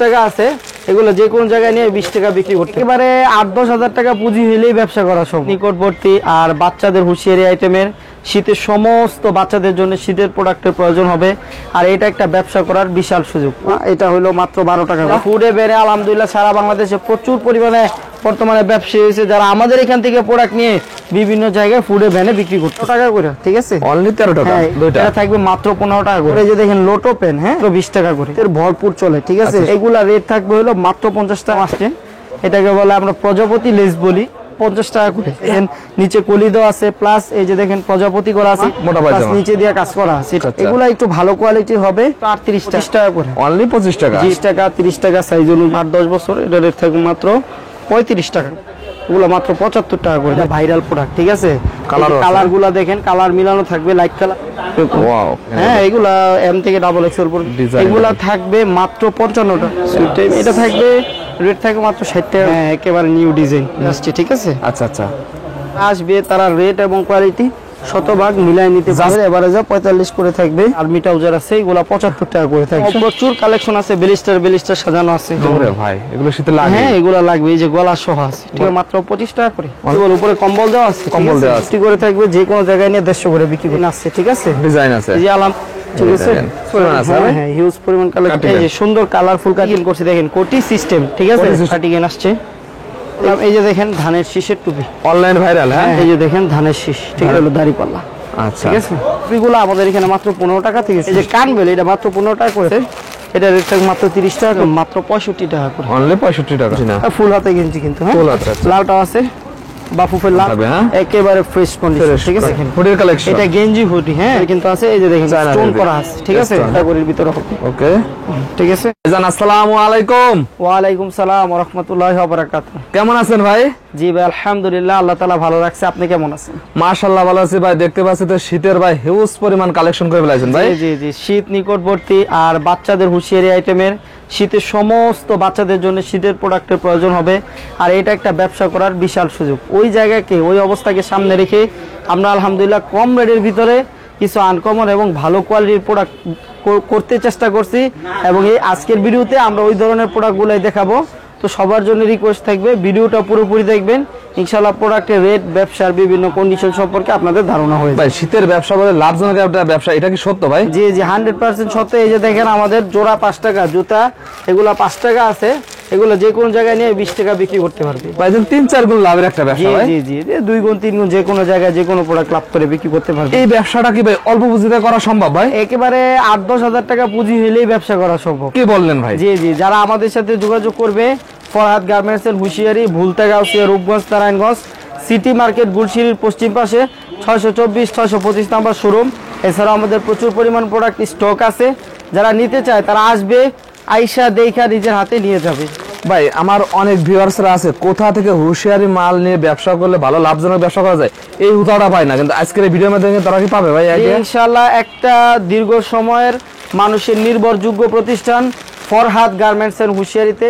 টাকা আছে, এগুলো যে কোনো জায়গায় নিয়ে 20 টাকা বিক্রি করতে। একেবারে 8-10 হাজার টাকা পুঁজি হলেই ব্যবসা করা সম্ভব। নিকটবর্তী আর বাচ্চাদের হুঁশিয়ারি আইটেমের শীতের সমস্ত বাচ্চাদের জন্য শীতের প্রোডাক্টের প্রয়োজন হবে, আর এটা একটা ব্যবসা করার বিশাল সুযোগ। এটা হলো মাত্র 12 টাকা। ফুডে বেড়ে আলহামদুলিল্লাহ সারা বাংলাদেশে প্রচুর পরিমাণে বর্তমানে ব্যবসা হয়েছে, যারা আমাদের এখান থেকে প্রোডাক্ট নিয়ে বিভিন্ন জায়গায় ফুডে ভ্যানে বিক্রি করতে। টাকা করে, ঠিক আছে, অনলি 13 টাকা। এটা থাকবে মাত্র 15 টাকা করে। এই যে দেখেন লোটো পেন, হ্যাঁ, 20 টাকা করে, এর ভরপুর চলে, ঠিক আছে। এগুলা রেট থাকবে হলো মাত্র 50 টাকা আসছে। এটাকে বলে আমরা প্রজাপতি লেস বলি, 50 টাকা করে। দেখেন নিচে কলি দেওয়া আছে, প্লাস এই যে দেখেন প্রজাপতি করা আছে, প্লাস নিচে দিয়ে কাজ করা আছে। এগুলা একটু ভালো কোয়ালিটির হবে, 38 টাকা করে। অনলি 25 টাকা, 20 টাকা 30 টাকা সাইজ অনুযায়ী। 8-10 বছর এটা রেট থাকবে মাত্র 35 টাকা। এগুলো মাত্র 75 টাকা করে। ভাইরাল প্রোডাক্ট, ঠিক আছে। কালার গুলা দেখেন, কালার মিলানো থাকবে, লাইট কালার। ওয়াও, হ্যাঁ, এগুলা এম থেকে XXL পর্যন্ত। এগুলা থাকবে মাত্র 55 টাকা। এটা থাকবে রেট থাকবে মাত্র 60 টাকা। হ্যাঁ, একেবারে নিউ ডিজাইন আসছে, ঠিক আছে। আচ্ছা আচ্ছা, আসবে তারা রেট এবং কোয়ালিটি শতভাগ মিলাই নিতে পারবে। এবারে যা 45 করে থাকবে। আর্মি ট্রাউজার আছে, এগুলা 75 টাকা করে থাকবে। প্রচুর কালেকশন আছে, ব্লিস্টার সাজানো আছে। ওরে ভাই, এগুলো শীতে লাগে। হ্যাঁ, এগুলা লাগবে। এই যে গলা সহ আছে, ঠিক আছে, মাত্র 25 টাকা করে। এগুলোর উপরে কম্বল দেওয়া আছে, কম্বল দেওয়া আছে, ঠিক করে থাকবে। যে কোনো জায়গায় নিয়ে 150 করে বিক্রি করে আছে, ঠিক আছে। ডিজাইন আছে, এই যে আলাম, ঠিক আছে। হ্যাঁ, হিউজ পরিমাণ কালেকশন। এই যে সুন্দর কালারফুল কাটিং করছে, দেখেন কোটি সিস্টেম, ঠিক আছে, কাটিং আসছে। এই যে দেখেন ধানের শীষের টুপি, অনলাইন ভাইরাল। হ্যাঁ, এই যে দেখেন ধানের শীষ, ঠিক আছে, দাড়িপাল্লা। আচ্ছা, ঠিক আছে। টুপিগুলো আমাদের এখানে মাত্র 15 টাকা থেকে। এই যে কানবেল, এটা মাত্র 15 টাকা করে। এটা রেট থাকবে মাত্র 30 টাকা, মাত্র 65 টাকা করে। অনলি 65 টাকা। ফুল হাতে গেঞ্জি কিন্তু, হ্যাঁ, ফুল হাতে। লালটাও আছে, বাফুফের লাল, একেবারে ফ্রেশ কন্ডিশন, ঠিক আছে। হুডির কালেকশন, এটা গেঞ্জি হুডি, হ্যাঁ, কিন্তু আছে। এই যে দেখেন স্টোন করা আছে, ঠিক আছে, কাপড়ের ভিতরে হবে। ওকে, ঠিক আছে। জান, আসসালামু আলাইকুম। ওয়া আলাইকুম সালাম ওয়া রাহমাতুল্লাহি ওয়া বারাকাতুহু। কেমন আছেন ভাই? জি ভাই, আলহামদুলিল্লাহ, আল্লাহ তাআলা ভালো রাখছে। আপনি কেমন আছেন? মাশাআল্লাহ ভালো আছি ভাই। দেখতে পাচ্ছি তো শীতের ভাই হিউজ পরিমাণ কালেকশন করে ফেলেছেন ভাই। জি জি, শীত নিকটবর্তী আর বাচ্চাদের হুঁশিয়ারি আইটেমের শীতের সমস্ত বাচ্চাদের জন্য শীতের প্রোডাক্টের প্রয়োজন হবে, আর এটা একটা ব্যবসা করার বিশাল সুযোগ। ওই জায়গাকে, ওই অবস্থাকে সামনে রেখে আমরা আলহামদুলিল্লাহ কম রেটের ভিতরে কিছু আনকমন এবং ভালো কোয়ালিটির প্রোডাক্ট করতে চেষ্টা করছি, এবং এই আজকের ভিডিওতে আমরা ওই ধরনের প্রোডাক্টগুলোই দেখাবো। তো সবার জন্য রিকোয়েস্ট থাকবে, ভিডিওটা পুরোপুরি দেখবেন, ইনশাআল্লাহ প্রোডাক্টের রেট, ব্যবসার বিভিন্ন কন্ডিশন সম্পর্কে আপনাদের ধারণা হয়ে যাবে। ভাই, শীতের ব্যবসা বলে লাভজনক একটা ব্যবসা, এটা কি সত্য ভাই? জি জি, 100% সত্য। এই যে দেখেন আমাদের জোড়া 5 টাকা জুতা, এগুলা 5 টাকা আছে, এগুলো যে কোনো জায়গায় নিয়ে 20 টাকা বিক্রি করতে পারবে। ভাই, 3-4 গুণ লাভের একটা ব্যবসা ভাই। জি জি, 2 গুণ 3 গুণ যে কোনো জায়গায় যে কোনো প্রোডাক্ট লাভ করে বিক্রি করতে পারবে। এই ব্যবসাটা কি ভাই অল্প পুঁজিতে করা সম্ভব ভাই? একেবারে 8-10 হাজার টাকা পুঁজি হলেই ব্যবসা করা সম্ভব। কি বললেন ভাই? জি জি, যারা আমাদের সাথে যোগাযোগ করবে, ফরহাদ গার্মেন্টস এর হুঁশিয়ারি, ভুলতা গাউসিয়া, রূপগঞ্জ, নারায়ণগঞ্জ, সিটি মার্কেট, গুলশিরির পশ্চিম পাশে 624-625 নাম্বার শোরুম। এছাড়াও আমাদের প্রচুর পরিমাণ প্রোডাক্ট স্টক আছে। যারা নিতে চায় তারা আসবে, আইসা দেখা নিজের হাতে নিয়ে যাবে। ভাই, আমার অনেক ভিউয়ার্সরা আছে, কোথা থেকে হুঁশিয়ারি মাল নিয়ে ব্যবসা করলে ভালো লাভজনক ব্যবসা করা যায়, এই উদাহরণটা পায় না, কিন্তু আজকের এই ভিডিওর মাধ্যমে তারা কি পাবে ভাই? ইনশাআল্লাহ একটা দীর্ঘ সময়ের মানুষের নির্ভরযোগ্য প্রতিষ্ঠান ফরহাদ গার্মেন্টস এর হুঁশিয়ারিতে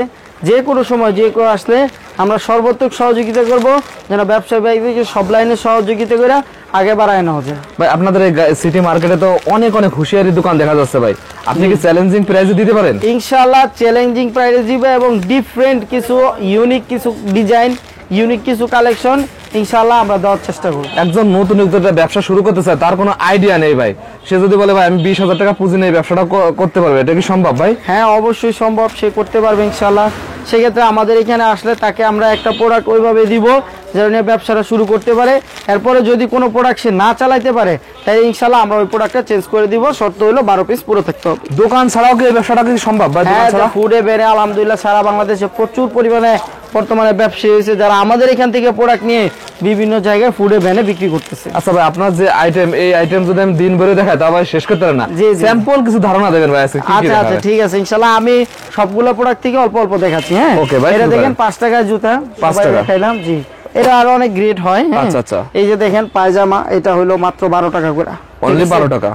যে কোনো সময় যে কেউ আসলে আমরা সর্বোত্তক সহযোগিতা করব, যেন ব্যবসা ব্যক্তিকে সব লাইনে সহযোগিতা করে আগে বাড়ায় নেওয়া যায়। ভাই, আপনাদের এই সিটি মার্কেটে তো অনেক হুঁশিয়ারি দোকান দেখা যাচ্ছে ভাই, আপনি কি চ্যালেঞ্জিং প্রাইসে দিতে পারেন? ইনশাআল্লাহ চ্যালেঞ্জিং প্রাইসে দিবে, এবং ডিফারেন্ট কিছু ইউনিক কিছু ডিজাইন, ইউনিক কিছু কালেকশন ইনশাআল্লাহ আমরা দেওয়ার চেষ্টা করব। একজন নতুন উদ্যোক্তা ব্যবসা শুরু করতে চায়, তার কোনো আইডিয়া নেই ভাই, সে যদি বলে ভাই আমি 20,000 টাকা পুঁজি নিয়ে ব্যবসাটা করতে পারবে, এটা কি সম্ভব ভাই? হ্যাঁ, অবশ্যই সম্ভব, সে করতে পারবে ইনশাআল্লাহ। সেক্ষেত্রে আমাদের এখানে আসলে তাকে আমরা একটা প্রোডাক্ট ওইভাবে দিব যেন ব্যবসাটা শুরু করতে পারে। এরপরে যদি কোনো প্রোডাক্ট সে না চালাইতে পারে, তাই ইনশাআল্লাহ আমরা ওই প্রোডাক্টটা চেঞ্জ করে দিব। শর্ত হলো 12 পিস পুরো থাকতে হবে। দোকান ছাড়াও কি এই ব্যবসাটা কি সম্ভব ভাই? হ্যাঁ, ফুডে বেড়ে আলহামদুলিল্লাহ সারা বাংলাদেশে প্রচুর পরিমাণে বর্তমানে ব্যবসা হয়েছে, যারা আমাদের এখান থেকে প্রোডাক্ট নিয়ে বিভিন্ন জায়গায় ফুডে ভ্যানে বিক্রি করতেছে। আচ্ছা ভাই, আপনার যে আইটেম, এই আইটেম যদি আমি দিন ভরে দেখাই তা ভাই শেষ করতে পারেন না। স্যাম্পল কিছু ধারণা দেবেন ভাই? আচ্ছা আচ্ছা, ঠিক আছে, ইনশাআল্লাহ আমি সবগুলো প্রোডাক্ট থেকে অল্প অল্প দেখাচ্ছি। হ্যাঁ, ওকে ভাই। এটা দেখেন 5 টাকার জুতা, 5 টাকা দেখাইলাম। জি, এটা আরো অনেক গ্রেড হয়। আচ্ছা আচ্ছা, এই যে দেখেন পায়জামা, এটা হলো মাত্র 12 টাকা করে। অনলি 12 টাকা।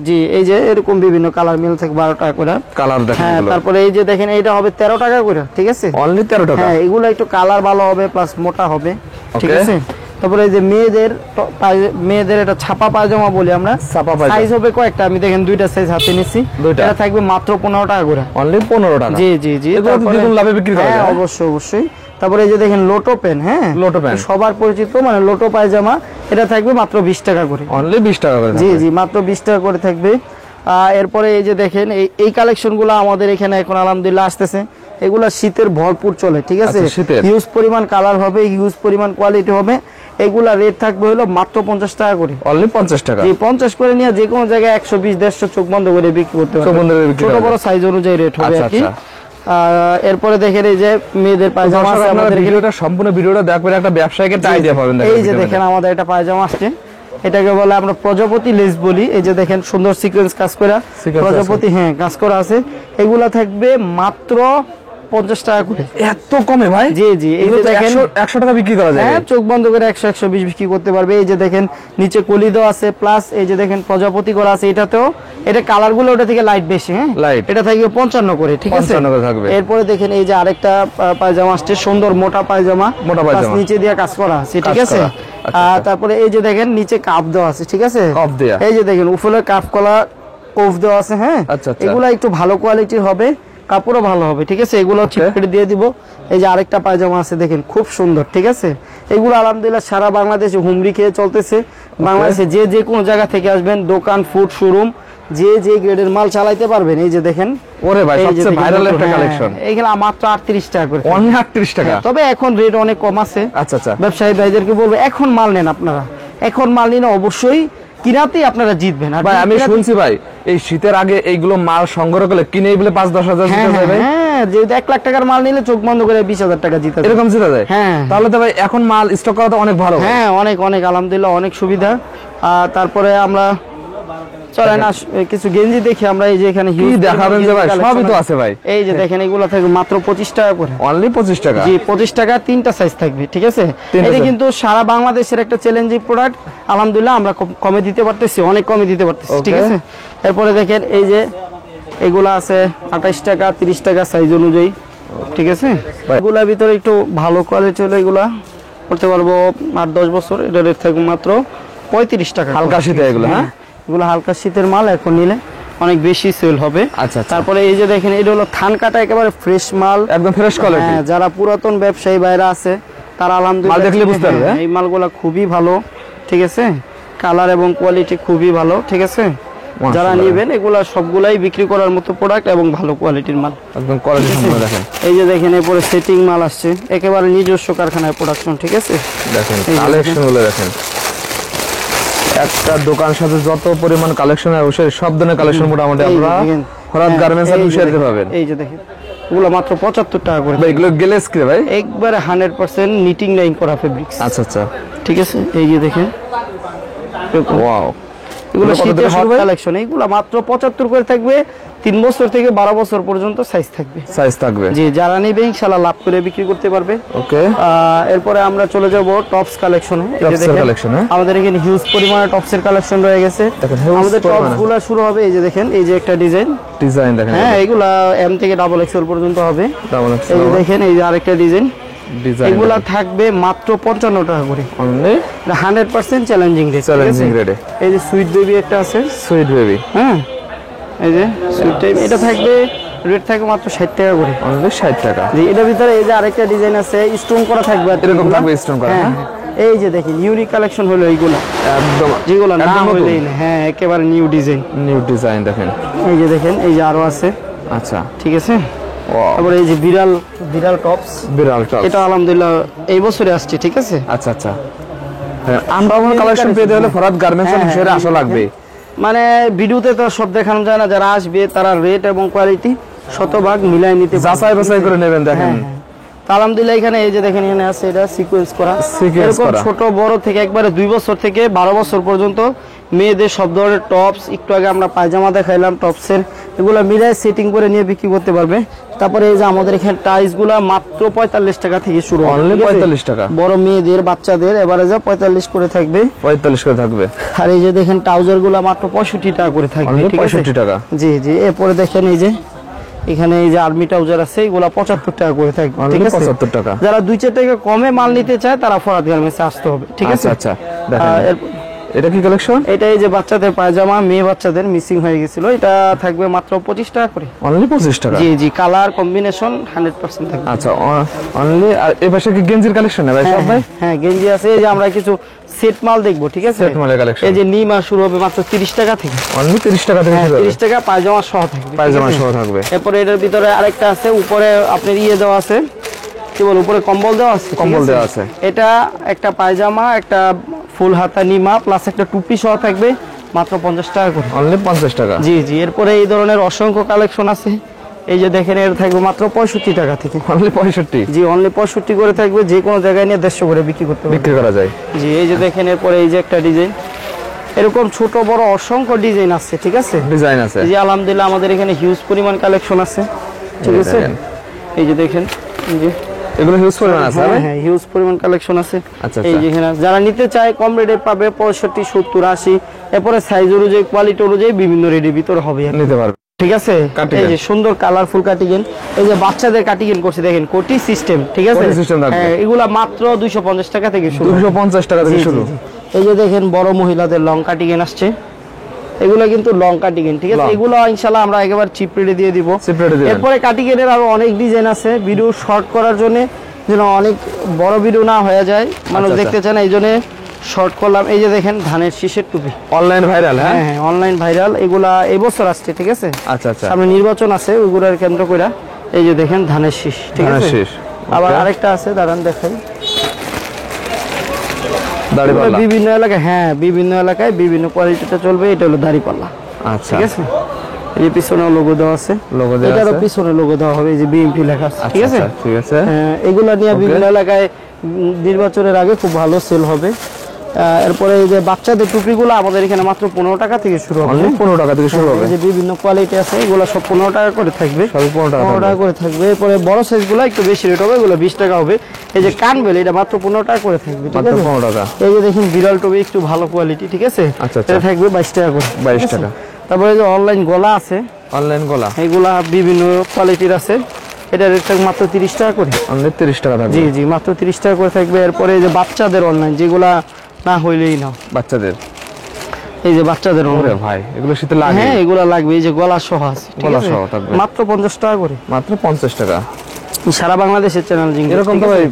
জি, এই যে এরকম বিভিন্ন কালার মিল থেকে 12 টাকা করে কালার দেখেন। হ্যাঁ, তারপরে এই যে দেখেন এটা হবে 13 টাকা করে, ঠিক আছে, অনলি 13 টাকা। হ্যাঁ, এগুলো একটু কালার ভালো হবে, প্লাস মোটা হবে, ঠিক আছে। তারপরে এই যে মেয়েদের এটা ছাপা পায়জামা বলি আমরা, ছাপা পায়জামা। সাইজ হবে কয়েকটা, আমি দেখেন দুইটা সাইজ হাতে নিছি, দুইটা। এটা থাকবে মাত্র 15 টাকা করে। অনলি 15 টাকা। জি জি জি, এগুলো তো তারপরে- দ্বিগুণ লাভে বিক্রি করা হ্যাঁ, যায়। অবশ্যই অবশ্যই। তারপরে এই যে দেখেন লোটো পেন, হ্যাঁ লোটো পেন। সবার পরিচিত, মানে লোটো পায়জামা, এটা থাকবে মাত্র 20 টাকা করে। অনলি 20 টাকা করে। জি জি, মাত্র 20 টাকা করে থাকবে। এরপরে এই যে দেখেন এই কালেকশনগুলো আমাদের এখানে এখন আলহামদুলিল্লাহ আসতেছে, এগুলা শীতের ভরপুর চলে, ঠিক আছে। আচ্ছা, শীতের। হিউজ পরিমাণ কালার হবে, হিউজ পরিমাণ কোয়ালিটি হবে, এগুলা রেট থাকবে হলো মাত্র 50 টাকা করে। অনলি 50 টাকা। এই 50 করে নিয়ে যে কোনো জায়গায় 120 150 চোখ বন্ধ করে বিক্রি করতে চোখ বন্ধ করে পারবে, বিক্রি ছোট করা বড় যায়। সাইজ অনুযায়ী রেট হবে আচ্ছা, আর কি। আচ্ছা। এরপরে দেখেন এই যে মেয়েদের পায়জামা দর্শক, আছে আপনারা আমাদের এখানে। ভিডিওটা সম্পূর্ণ ভিডিওটা দেখবেন, একটা ব্যবসায়ীকে আইডিয়া পাবেন। এই যে দেখেন আমাদের এটা পায়জামা আসছে, এটাকে বলে আমরা প্রজাপতি লেস বলি। এই যে দেখেন সুন্দর সিকোয়েন্স কাজ করা Sequence প্রজাপতি, হ্যাঁ কাজ করা আছে। এগুলা থাকবে মাত্র 50 টাকা করে। এত কমে ভাই? জি জি, এই এগুলো যে তো দেখেন 100 টাকা বিক্রি করা যায়। হ্যাঁ, চোখ বন্ধ করে 100 120 বিক্রি করতে পারবে। এই যে দেখেন নিচে কলি দেওয়া আছে, প্লাস এই যে দেখেন প্রজাপতি করা আছে, এটাতেও এটা কালার গুলো ওটা থেকে লাইট বেশি, হ্যাঁ Light। এটা থাকবে 55 করে, ঠিক আছে 55 করে থাকবে। এরপরে দেখেন এই যে আরেকটা পায়জামা আসছে, সুন্দর মোটা পায়জামা, মোটা plus পায়জামা। নিচে দিয়ে কাজ করা আছে, ঠিক কাজ আছে। করা। আচ্ছা, আচ্ছা। তারপরে এই যে দেখেন নিচে কাপ দেওয়া আছে, ঠিক আছে, কাপ দেয়া। এই যে দেখেন উপরে কাপ কলা কোফ দেওয়া আছে, হ্যাঁ আচ্ছা, আচ্ছা। এগুলা একটু ভালো কোয়ালিটির হবে, কাপড়ও ভালো হবে, ঠিক আছে। এগুলো চিপকেটে দিয়ে দিব। এই যে আরেকটা পায়জামা আছে দেখেন, খুব সুন্দর, ঠিক আছে। এগুলো আলহামদুলিল্লাহ সারা বাংলাদেশে হুমড়ি খেয়ে চলতেছে। বাংলাদেশে যে কোনো জায়গা থেকে আসবেন, দোকান, ফুড শোরুম, যে গ্রেডের মাল চালাইতে পারবেন। এই যে দেখেন, ওরে ভাই, এই যে সবচেয়ে দেখেন, ভাইরাল একটা হ্যাঁ, কালেকশন। এইগুলা মাত্র 38 টাকা করে। অনলি 38 টাকা। তবে এখন রেট অনেক কম আছে। আচ্ছা, আচ্ছা। ব্যবসায়ী ভাইদেরকে বলবো এখন মাল নেন আপনারা, এখন মাল নিলে অবশ্যই কিনাতেই আপনারা জিতবেন। আর ভাই আমি কিনাতে- শুনছি ভাই, এই শীতের আগে এইগুলো মাল সংগ্রহ করলে কিনেই বলে 5-10 হাজার হ্যাঁ জিতে যায় ভাই। হ্যাঁ, যেহেতু 1 লাখ টাকার মাল নিলে চোখ বন্ধ করে 20,000 টাকা জিতে যায়। এরকম জিতে যায়। হ্যাঁ। তাহলে তো ভাই এখন মাল স্টক করা তো অনেক ভালো। হ্যাঁ, অনেক অনেক আলহামদুলিল্লাহ অনেক সুবিধা। আর তারপরে আমরা চলেন কিছু গেঞ্জি দেখি আমরা। এই যে এখানে কি huge দেখাবেন যে ভাই? collection সবই তো আছে ভাই। এই যে দেখেন এগুলো থাকবে মাত্র 25 টাকা করে। অনলি 25 টাকা। জি, 25 টাকা, 3টা সাইজ থাকবে, ঠিক আছে। তিনটা এটা size। কিন্তু সারা বাংলাদেশের একটা চ্যালেঞ্জিং প্রোডাক্ট, আলহামদুলিল্লাহ আমরা কমে দিতে পারতেছি, অনেক কমে দিতে পারতেছি, ঠিক Okay. আছে। এরপরে দেখেন এই যে এগুলা আছে 28 টাকা, 30 টাকা সাইজ অনুযায়ী, ঠিক আছে। এগুলার ভিতরে একটু ভালো কোয়ালিটি হলে এগুলা করতে পারবো 8-10 বছর। এটা রেট থাকবে মাত্র 35 টাকা। হালকা শীতে এগুলো, হ্যাঁ? এগুলো হালকা শীতের মাল, এখন নিলে অনেক বেশি সেল হবে। আচ্ছা, আচ্ছা। তারপরে এই যে দেখেন এটা হলো থান কাটা, একেবারে ফ্রেশ মাল, একদম ফ্রেশ কোয়ালিটি। হ্যাঁ, যারা পুরাতন ব্যবসায়ী ভাইরা আছে তারা আলহামদুলিল্লাহ মাল দেখলে বুঝতে পারবে, হ্যাঁ, এই মালগুলা খুবই ভালো, ঠিক আছে। কালার এবং কোয়ালিটি খুবই ভালো, ঠিক আছে। যারা মাশাআল্লাহ। নেবেন এগুলা সবগুলাই বিক্রি করার মতো প্রোডাক্ট এবং ভালো কোয়ালিটির মাল। একদম কোয়ালিটি সম্পূর্ণ দেখেন। এই যে দেখেন এরপরে সেটিং মাল আসছে, একেবারে নিজস্ব কারখানায় প্রোডাকশন, ঠিক আছে। দেখেন এই যে কালেকশন গুলো দেখেন। একটা দোকানের সাথে যত পরিমাণ কালেকশন হয় অবশ্যই সব ধরনের কালেকশন মোটামুটি এই যে আমরা দেখেন, ফরাদ হ্যাঁ, গার্মেন্টস এর এই যে বিষয়ে দেখেন, পাবেন। এই যে দেখেন এগুলো মাত্র 75 টাকা করে। ভাই এগুলো গ্লেজ কি ভাই? একবারে 100% নিটিং লাইন করা ফেব্রিক্স, আচ্ছা, আচ্ছা। ঠিক আছে। এই যে দেখেন ওয়াও। এগুলো এগুলো কত শীতের থেকে শুরু ভাই? কালেকশন, এগুলো মাত্র 75 করে থাকবে। 3 বছর থেকে 12 বছর পর্যন্ত সাইজ থাকবে। সাইজ থাকবে। জি, যারা নেবে ইনশাআল্লাহ লাভ করে বিক্রি করতে পারবে। ওকে। এরপরে আমরা চলে যাব টপস কালেকশনে। Tops এর collection, হ্যাঁ? আমাদের এখানে হিউজ পরিমাণে টপসের কালেকশন রয়ে গেছে। দেখেন, huge আমাদের পরিমাণে। টপস গুলো শুরু হবে এই যে দেখেন, এই যে একটা ডিজাইন, ডিজাইন দেখেন। হ্যাঁ এগুলা এম থেকে ডাবল এক্সেল পর্যন্ত হবে। ডাবল এই যে দেখেন এই যে আরেকটা ডিজাইন, ডিজাইন। এগুলা থাকবে মাত্র 55 টাকা করে। অনলি 100% চ্যালেঞ্জিং রেট, চ্যালেঞ্জিং রেটে। এই যে সুইট বেবি একটা আছে, সুইট বেবি। হ্যাঁ এই যে সুইট টাইপ, এটা থাকবে রেট থাকবে মাত্র 60 টাকা করে। অনলি 60 টাকা। জি, এটার ভিতরে এই যে আরেকটা ডিজাইন আছে, স্টোন করা থাকবে আর কি এরকম এগুলা। থাকবে stone করা, হ্যাঁ, হ্যাঁ? এই যে দেখেন ইউনিক কালেকশন হলো এইগুলা, একদম যেগুলো না একদম নতুন। হইলেই না, হ্যাঁ একেবারে নিউ ডিজাইন। নিউ ডিজাইন দেখেন। এই যে দেখেন এই যে আরো আছে, আচ্ছা। ঠিক আছে। ওয়াও। তারপরে এই যে বিড়াল টপস, বিরাল টপ। এটা আলহামদুলিল্লাহ এই বছরে আসছে, ঠিক আছে। আচ্ছা, আচ্ছা। হ্যাঁ, আমরা কোনো কালেকশন পেতে হলে ফরাদ গার্মেন্টস এর হ্যাঁ, বিষয়ে হ্যাঁ, আসা লাগবে। মানে ভিডিওতে তো সব দেখানো যায় না, যারা আসবে তারা রেট এবং কোয়ালিটি শতভাগ মিলাই নিতে পারবে। যাচাই বাছাই করে নেবেন দেখেন। হ্যাঁ, তো আলহামদুলিল্লাহ এখানে এই যে দেখেন এখানে আছে এটা সিকোয়েন্স করা, Sequence এরকম করা। ছোট বড় থেকে একবারে 2 বছর থেকে 12 বছর পর্যন্ত মেয়েদের সব ধরনের টপস, একটু আগে আমরা পায়জামা দেখাইলাম টপসের, এগুলো মিলাই সেটিং করে নিয়ে বিক্রি করতে পারবে। তারপরে এই যে আমাদের এখানে টাইস গুলা মাত্র 45 টাকা থেকে শুরু হবে, Only ঠিক আছে? 45 টাকা। বড় মেয়েদের বাচ্চাদের এবারে যা 45 করে থাকবে। 45 করে থাকবে। আর এই যে দেখেন ট্রাউজার গুলা মাত্র 65 টাকা করে থাকবে, Only ঠিক আছে। 65 টাকা। জি জি, এরপরে দেখেন এই যে এখানে এই যে আর্মি ট্রাউজার আছে এগুলা 75 টাকা করে থাকবে, ঠিক অনলি আছে? 75 টাকা। যারা 2-4 টাকা কমে মাল নিতে চায় তারা ফরহাদ গার্মেন্টসে আসতে হবে, ঠিক আছে? আচ্ছা দেখেন এটা কি কালেকশন? এটা এই যে বাচ্চাদের পায়জামা, মেয়ে বাচ্চাদের মিসিং হয়ে গেছিল, এটা থাকবে মাত্র 25 টাকা করে। অনলি 25 টাকা? জি জি, কালার কম্বিনেশন 100% থাকবে। আচ্ছা অনলি। আর এই পাশে কি গেঞ্জির কালেকশন না ভাই সব ভাই? হ্যাঁ গেঞ্জি আছে, এই যে আমরা কিছু সেট মাল দেখবো, ঠিক আছে? সেট মালের কালেকশন। এই যে নিমা শুরু হবে মাত্র 30 টাকা থেকে। অনলি 30 টাকা থেকে শুরু হবে? 30 টাকা পায়জামা সহ থাকবে, ঠিক পায়জামা আছে? সহ থাকবে। এরপরে এটার ভিতরে আরেকটা আছে, উপরে আপনার দেওয়া আছে, কি বল, উপরে কম্বল দেওয়া আছে, ঠিক কম্বল দেওয়া আছে। এটা একটা পায়জামা, একটা ফুল হাতা নিমা প্লাস একটা টুপি সহ থাকবে মাত্র 50 টাকা করে। অনলি 50 টাকা? জি জি। এরপরে এই ধরনের অসংখ্য কালেকশন আছে, এই যে দেখেন এর থাকবে মাত্র 65 টাকা থেকে। অনলি 65? জি, অনলি 65 করে থাকবে, যে কোনো জায়গায় নিয়ে 150 করে বিক্রি করতে পারবে। বিক্রি করা যায়? জি, এই যে দেখেন এরপরে এই যে একটা ডিজাইন, এরকম ছোট বড় অসংখ্য ডিজাইন আছে, ঠিক আছে? ডিজাইন আছে? এই যে আলহামদুলিল্লাহ আমাদের এখানে হিউজ পরিমাণ কালেকশন আছে, ঠিক আছে? এই যে দেখেন, এই যে এগুলো হিউজ পরিমাণ আছে? হ্যাঁ হিউজ পরিমাণ কালেকশন আছে। আচ্ছা এই যে এখানে যারা নিতে চায় কম রেটে পাবে 65, 70, 80, এরপরে সাইজ অনুযায়ী কোয়ালিটি অনুযায়ী বিভিন্ন রেটের ভিতরে হবে, নিতে পারবে, ঠিক আছে? এই যে সুন্দর কালারফুল কাটিং, এই যে বাচ্চাদের কাটিং করছে দেখেন, কোটি সিস্টেম, ঠিক আছে? হ্যাঁ, এগুলা মাত্র 250 টাকা থেকে শুরু। 250 টাকা থেকে শুরু? এই যে দেখেন বড় মহিলাদের লং কাটিং আসছে, এগুলো কিন্তু লং কাটিং, ঠিক আছে? এগুলো ইনশাআল্লাহ আমরা একেবারে চিপ রেটে দিয়ে দিব। এরপরে কাটিং এর আরো অনেক ডিজাইন আছে, ভিডিও শর্ট করার জন্য যেন অনেক বড় ভিডিও না হয়ে যায়, মানুষ দেখতে চায় না, এই জন্য শর্ট করলাম। এই যে দেখেন ধানের শীষের টুপি, অনলাইন ভাইরাল? হ্যাঁ অনলাইন ভাইরাল, এগুলা এবছর আসছে, ঠিক আছে? আচ্ছা সামনে নির্বাচন আছে, ওইগুলার কেন্দ্র করে এই যে দেখেন ধানের শীষ, ঠিক আছে? আবার আরেকটা আছে, দাঁড়ান দেখাই। বিভিন্ন এলাকায়, বিভিন্ন এলাকায় বিভিন্ন কোয়ালিটিতে চলবে, এটা হলো দাড়িপাল্লা। আচ্ছা, ঠিক আছে? এই যে পিছনে লোগো দেওয়া আছে, এটারও পিছনে লোগো দেওয়া হবে, এই যে বিএমপি লেখা আছে, ঠিক আছে? ঠিক আছে। এগুলা নিয়ে বিভিন্ন এলাকায় নির্বাচনের আগে খুব ভালো সেল হবে। এরপরে এই যে বাচ্চাদের টুপিগুলো আমাদের এখানে মাত্র 15 টাকা থেকে শুরু হবে। 15 টাকা থেকে শুরু হবে? যে বিভিন্ন কোয়ালিটি আছে, এগুলো সব 15 টাকা করে থাকবে, 15 টাকা করে থাকবে। এরপরে বড় সাইজগুলো একটু বেশি রেট হবে, এগুলো 20 টাকা হবে। এই যে কানবেল, এটা মাত্র 15 টাকা করে থাকবে, ঠিক আছে? 15 টাকা। এই যে দেখুন বিড়াল টুপি একটু ভালো কোয়ালিটি, ঠিক আছে? এটা থাকবে 22 টাকা করে। 22 টাকা। তারপরে যে অনলাইন গলা আছে, অনলাইন গলা, এগুলা বিভিন্ন কোয়ালিটির আছে, এটা রেট থাকবে মাত্র 30 টাকা করে। অনলি 30 টাকা থাকবে? জি জি, মাত্র 30 টাকা করে থাকবে। এরপরে এই যে বাচ্চাদের অনলাইন, যেগুলা না হইলেই না, বাচ্চাদের, এই যে বাচ্চাদের ওরে ভাই এগুলো শীতে লাগে? হ্যাঁ এগুলা লাগবে, এই যে গলা সহ আছে, গলা সহ থাকবে, মাত্র 50 টাকা করে। মাত্র 50 টাকা? সারা বাংলাদেশের চ্যালেঞ্জিং এরকম তো ভাই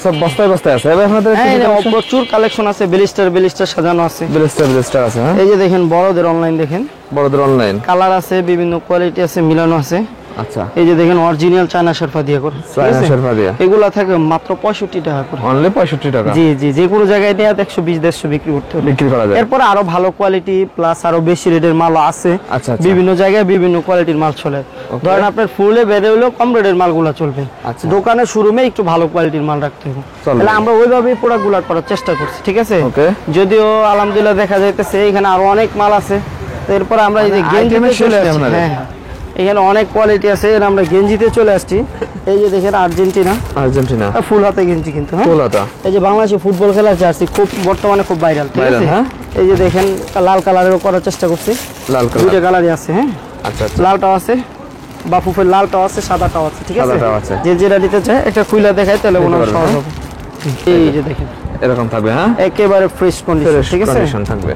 সব বস্তায় বস্তায় আছে ভাই আপনাদের? হ্যাঁ, প্রচুর কালেকশন আছে, ব্লিস্টার সাজানো আছে, ব্লিস্টার আছে। হ্যাঁ, এই যে দেখেন বড়দের অনলাইন, দেখেন বড়দের অনলাইন কালার আছে, বিভিন্ন কোয়ালিটি আছে, মিলানো আছে। আচ্ছা, এই যে দেখেন অরিজিনাল চায়না শেরপা দিয়ে করে, চায়না শেরপা দিয়ে এগুলা থাকে মাত্র 65 টাকা করে। অনলি 65 টাকা? জি জি, যে কোনো জায়গায় নিয়ে 120-150 বিক্রি করতে হবে, বিক্রি করা যায়। এরপর আরো ভালো কোয়ালিটি প্লাস আরো বেশি রেটের মাল আছে। আচ্ছা, বিভিন্ন জায়গায় বিভিন্ন কোয়ালিটির মাল চলে। ধরেন আপনার ফুলে বেঁধে হলেও কম রেটের মালগুলো চলবে, দোকানের শোরুমে একটু ভালো কোয়ালিটির মাল রাখতে হবে, তাহলে আমরা ওইভাবেই প্রোডাক্টগুলো করার চেষ্টা করছি, ঠিক আছে? যদিও আলহামদুলিল্লাহ দেখা যাইতেছে এখানে আরো অনেক মাল আছে। এরপর আমরা এই যে গেঞ্জিতে চলে আসছি, হ্যাঁ এখানে অনেক কোয়ালিটি আছে, এর আমরা গেঞ্জিতে চলে আসছি। এই যে দেখেন আর্জেন্টিনা ফুল হাতে গেঞ্জি, কিন্তু ফুল হাতা, এই যে বাংলাদেশে ফুটবল খেলার জার্সি খুব বর্তমানে খুব ভাইরাল, ঠিক আছে? এই যে দেখেন লাল কালারেরও করার চেষ্টা করছি, লাল কালার, দুইটা কালারই আছে। হ্যাঁ, আচ্ছা, লালটাও আছে, বাফুফের লালটাও আছে, সাদাটাও আছে, ঠিক আছে? যে যেটা নিতে চায় একটা খুইলা দেখায়, তাহলে ওনার সহজ হবে। এই যে দেখেন এরকম থাকবে, হ্যাঁ একেবারে ফ্রেশ কন্ডিশন, ঠিক আছে? থাকবে।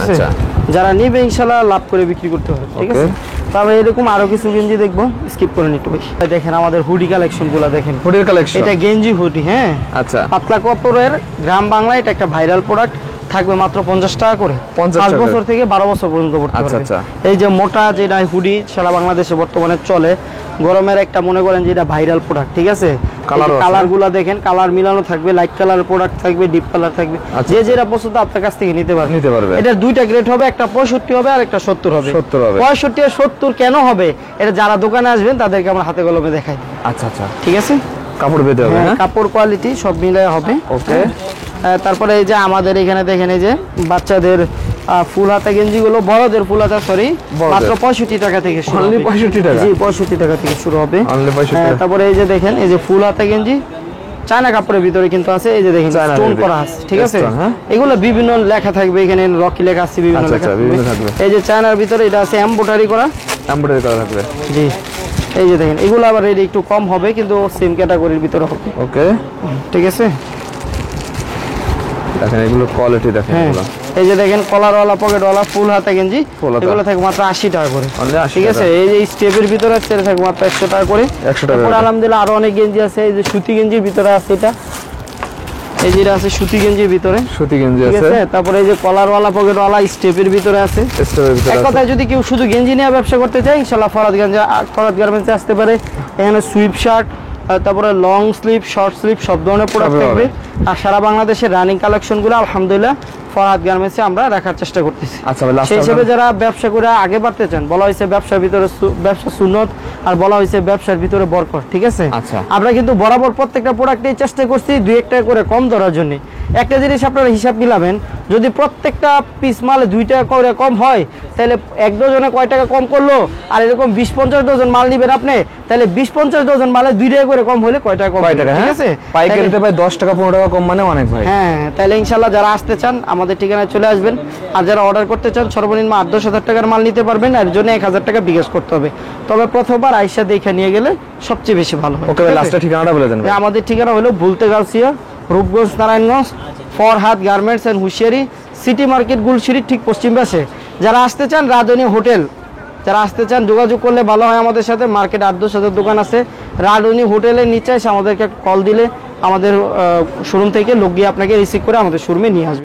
আচ্ছা, যারা নিবে ইনশাআল্লাহ লাভ করে বিক্রি করতে হবে, ঠিক আছে? তবে এরকম আরো কিছু গেঞ্জি দেখবো, স্কিপ করে নিতে বেশি। দেখেন আমাদের হুডি কালেকশন গুলা, দেখেন হুডির কালেকশন, এটা গেঞ্জি হুডি, হ্যাঁ আচ্ছা, পাতলা কাপড়ের, গ্রাম বাংলায় এটা একটা ভাইরাল প্রোডাক্ট, থাকবে মাত্র 50 টাকা করে, 5 বছর থেকে 12 বছর পর্যন্ত পড়তে পারবে। আচ্ছা, এই যে মোটা যেটা হুডি সারা বাংলাদেশে বর্তমানে চলে, গরমের একটা মনে করেন যে এটা ভাইরাল প্রোডাক্ট, ঠিক আছে? কালার গুলা দেখেন, কালার মিলানো থাকবে, লাইট কালার প্রোডাক্ট থাকবে, ডিপ কালার থাকবে, যে যেটা পছন্দ আপনার কাছ থেকে নিতে পারবে। এটা দুইটা গ্রেড হবে, একটা 65 হবে আর একটা 70 হবে। 65 আর 70 কেন হবে, এটা যারা দোকানে আসবেন তাদেরকে আমরা হাতে কলমে দেখাই। আচ্ছা, ঠিক আছে, কাপড় বেঁধে হবে, কাপড় কোয়ালিটি সব মিলাই হবে। ওকে, তারপরে এই যে আমাদের এখানে দেখেন, এই যে বাচ্চাদের ফুল হাতা গেঞ্জি গুলো, বড়দের ফুল হাতা সরি, মাত্র 65 টাকা থেকে শুরু হবে। 65 টাকা? জি, 65 টাকা থেকে শুরু হবে। তারপরে এই যে দেখেন, এই যে ফুল হাতা গেঞ্জি চায়না কাপড়ের ভিতরে কিন্তু আছে, এই যে দেখেন স্টোন করা আছে, ঠিক আছে? এগুলো বিভিন্ন লেখা থাকবে, এখানে রকি লেখা আছে, বিভিন্ন লেখা থাকবে। এই যে চায়নার ভিতরে এটা আছে এমব্রয়ডারি করা থাকবে। জি, এই যে দেখেন এগুলো আবার রেট একটু কম হবে কিন্তু সেম ক্যাটাগরির ভিতরে হবে। ওকে, ঠিক আছে, দেখেন এগুলো কোয়ালিটি দেখেন হ্যাঁ এগুলো। এই যে দেখেন কলারওয়ালা পকেটওয়ালা ফুল হাতা গেঞ্জি, ফুল হাতা। এগুলো থাকে মাত্র 80 টাকা করে। Only 80 ঠিক আছে, টাকা। এই যে স্টেপের ভিতরে আছে এটা থাকে মাত্র 100 টাকা করে। 100 টাকা তারপর করে। আলহামদুলিল্লাহ আরো অনেক গেঞ্জি আছে, এই যে সুতি গেঞ্জির ভিতরে আছে এটা, এই যে এটা আছে সুতি গেঞ্জির ভিতরে। সুতি গেঞ্জি ঠিক আছে, আছে, তারপরে এই যে কলারওয়ালা পকেটওয়ালা স্টেপের ভিতরে আছে। স্টোরের ভিতরে এক আছে। কথায় যদি কেউ শুধু গেঞ্জি নিয়ে ব্যবসা করতে চায় ইনশাআল্লাহ ফরহাদ গার্মেন্টসে আসতে পারে। এখানে সুইপ শার্ট, তারপরে লং স্লিভ, শর্ট স্লিভ সব ধরনের প্রোডাক্ট সব থাকবে। আর সারা বাংলাদেশের রানিং কালেকশনগুলো আলহামদুলিল্লাহ ফরহাদ গার্মেন্টসে আমরা রাখার চেষ্টা করতেছি। আচ্ছা ভাই, লাস্ট সেই হিসেবে যারা ব্যবসা করে আগে বাড়তে চান, বলা হয়েছে ব্যবসার ভিতরে ব্যবসা সুন্নত, আর বলা হয়েছে ব্যবসার ভিতরে বরকত। ঠিক আছে, আচ্ছা। আমরা কিন্তু বরাবর প্রত্যেকটা প্রোডাক্টেই চেষ্টা করছি 2-1 টাকা করে কম ধরার জন্য। একটা জিনিস আপনারা হিসাব মিলাবেন, যদি প্রত্যেকটা পিস মালে 2 টাকা করে কম হয় তাহলে 1 ডজনে কয় টাকা কম করলো, আর এরকম 20-50 ডজন মাল নিবেন আপনি, তাহলে 20-50 ডজন মালে 2 টাকা করে কম হলে কয় টাকা কম? কয় টাকা? ঠিক আছে, পাইকারিতে ভাই 10 টাকা 15 টাকা কম মানে অনেক ভাই। হ্যাঁ, তাহলে ইনশাল্লাহ যারা আসতে চান আমাদের ঠিকানায় চলে আসবেন। আর যারা অর্ডার করতে চান সর্বনিম্ন 8-10 হাজার টাকার মাল নিতে পারবেন, এর জন্য 1000 টাকা বিকাশ করতে হবে। তবে প্রথমবার আইসা দেখে নিয়ে গেলে সবচেয়ে বেশি ভালো হয়। ওকে ভাই, লাস্টের ঠিকানাটা বলে দেন ভাই। আমাদের ঠিকানা হলো ভুলতে Gausia, Rupganj, Narayanganj, Farhad garments and hosiery, city market, গুলশিরির ঠিক পশ্চিম পাশে। যারা আসতে চান রাধুনী হোটেল, যারা আসতে চান যোগাযোগ করলে ভালো হয় আমাদের সাথে। মার্কেট 8-10 হাজার দোকান আছে, রাধুনী হোটেলের নিচে এসে আমাদেরকে কল দিলে আমাদের শোরুম থেকে লোক গিয়ে আপনাকে রিসিভ করে আমাদের শোরুমে নিয়ে আসবে।